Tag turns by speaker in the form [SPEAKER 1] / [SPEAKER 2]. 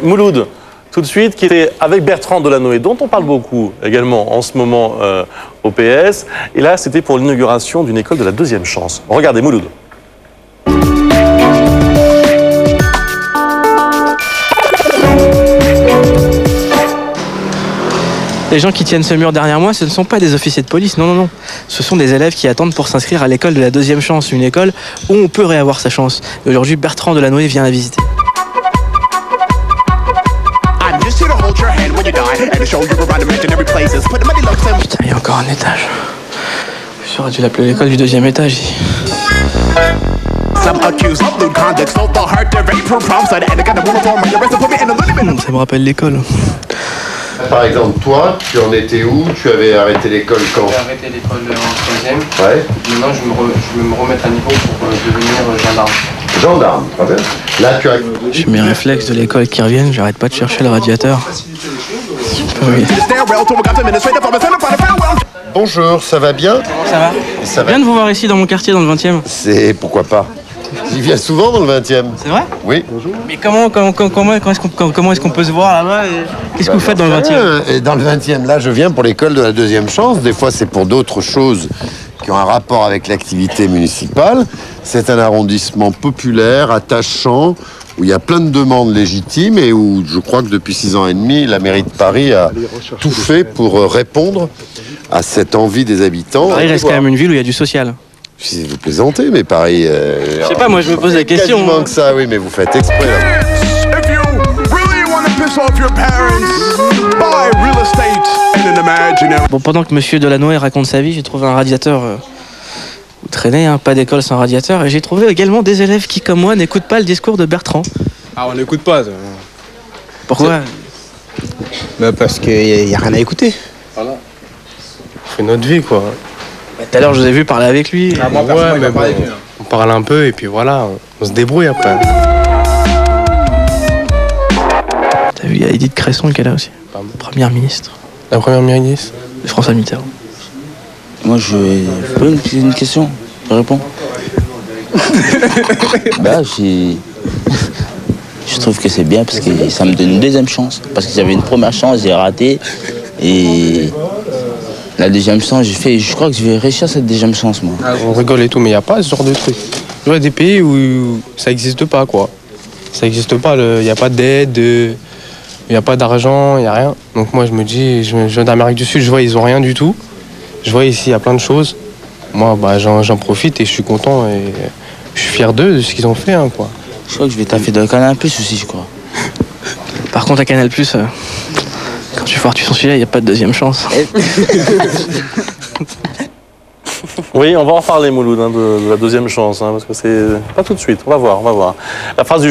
[SPEAKER 1] Mouloud, tout de suite, qui était avec Bertrand Delanoë, dont on parle beaucoup également en ce moment au PS. Et là, c'était pour l'inauguration d'une école de la deuxième chance. Regardez, Mouloud.
[SPEAKER 2] Les gens qui tiennent ce mur derrière moi, ce ne sont pas des officiers de police, non, non, non. Ce sont des élèves qui attendent pour s'inscrire à l'école de la deuxième chance, une école où on peut réavoir sa chance. Et aujourd'hui, Bertrand Delanoë vient la visiter. Putain, il y a encore un étage. J'aurais dû l'appeler l'école du deuxième étage. Ça me rappelle l'école.
[SPEAKER 3] Par exemple, toi, tu en étais où? Tu avais arrêté l'école quand?
[SPEAKER 4] J'ai arrêté l'école en 3e.
[SPEAKER 3] Ouais.
[SPEAKER 4] Maintenant, je veux me remettre à niveau pour devenir gendarme.
[SPEAKER 3] Gendarme, très bien. Là, tu as...
[SPEAKER 2] J'ai mes réflexes de l'école qui reviennent, j'arrête pas de chercher le radiateur. Oui.
[SPEAKER 3] Bonjour, ça va bien?
[SPEAKER 2] Ça va?
[SPEAKER 3] Ça va.
[SPEAKER 2] Je viens de vous voir ici dans mon quartier, dans le 20e.
[SPEAKER 3] C'est... pourquoi pas? J'y viens souvent dans le 20e.
[SPEAKER 2] C'est vrai?
[SPEAKER 3] Oui.
[SPEAKER 2] Mais comment est-ce qu'on peut se voir là-bas? Qu'est-ce que vous faites dans le 20e?
[SPEAKER 3] Et dans le 20e, là, je viens pour l'école de la deuxième chance. Des fois, c'est pour d'autres choses qui ont un rapport avec l'activité municipale. C'est un arrondissement populaire, attachant, où il y a plein de demandes légitimes et où je crois que depuis 6 ans et demi, la mairie de Paris a tout fait pour répondre à cette envie des habitants.
[SPEAKER 2] Paris reste quand même une ville où il y a du social.
[SPEAKER 3] Si vous plaisantez, mais Paris...
[SPEAKER 2] Je sais pas, moi je me pose la question.
[SPEAKER 3] Quasiment que ça, oui, mais vous faites exprès là.
[SPEAKER 2] Bon, pendant que monsieur Delanoë raconte sa vie, j'ai trouvé un radiateur où traîner, hein, pas d'école sans radiateur. Et j'ai trouvé également des élèves qui, comme moi, n'écoutent pas le discours de Bertrand.
[SPEAKER 5] Ah, on n'écoute pas.
[SPEAKER 2] Pourquoi?
[SPEAKER 5] Bah parce qu'il n'y a rien à écouter.
[SPEAKER 4] Voilà. On fait notre vie, quoi.
[SPEAKER 2] Bah, tout à l'heure, je vous ai vu parler avec lui.
[SPEAKER 5] Ah, moi,
[SPEAKER 4] Ouais, mais bon, on parle un peu et puis voilà, on se débrouille après.
[SPEAKER 2] T'as vu, il y a Edith Cresson qui est là aussi. Première ministre
[SPEAKER 4] La première ministre?
[SPEAKER 2] de François Mitterrand.
[SPEAKER 6] Moi, je peux me poser une question. Je réponds. Bah, je trouve que c'est bien parce que ça me donne une deuxième chance. Parce que j'avais une première chance, j'ai raté. Et la deuxième chance, je crois que je vais réussir cette deuxième chance, moi.
[SPEAKER 4] On rigole et tout, mais il n'y a pas ce genre de truc. Il y a des pays où ça n'existe pas, quoi. Ça n'existe pas, il n'y a pas d'aide, il n'y a pas d'argent, il n'y a rien. Donc moi, je me dis, je viens d'Amérique du Sud, je vois, ils n'ont rien du tout. Je vois ici, il y a plein de choses. Moi, bah, j'en profite et je suis content et je suis fier d'eux, de ce qu'ils ont fait, hein, quoi.
[SPEAKER 6] Je crois que je vais taffer dans le Canal Plus aussi, je crois.
[SPEAKER 2] Par contre, à Canal+, quand tu foires son filet, il n'y a pas de deuxième chance.
[SPEAKER 1] Oui, on va en reparler, Mouloud, hein, de la deuxième chance, hein, parce que c'est pas tout de suite. On va voir, on va voir. La phrase du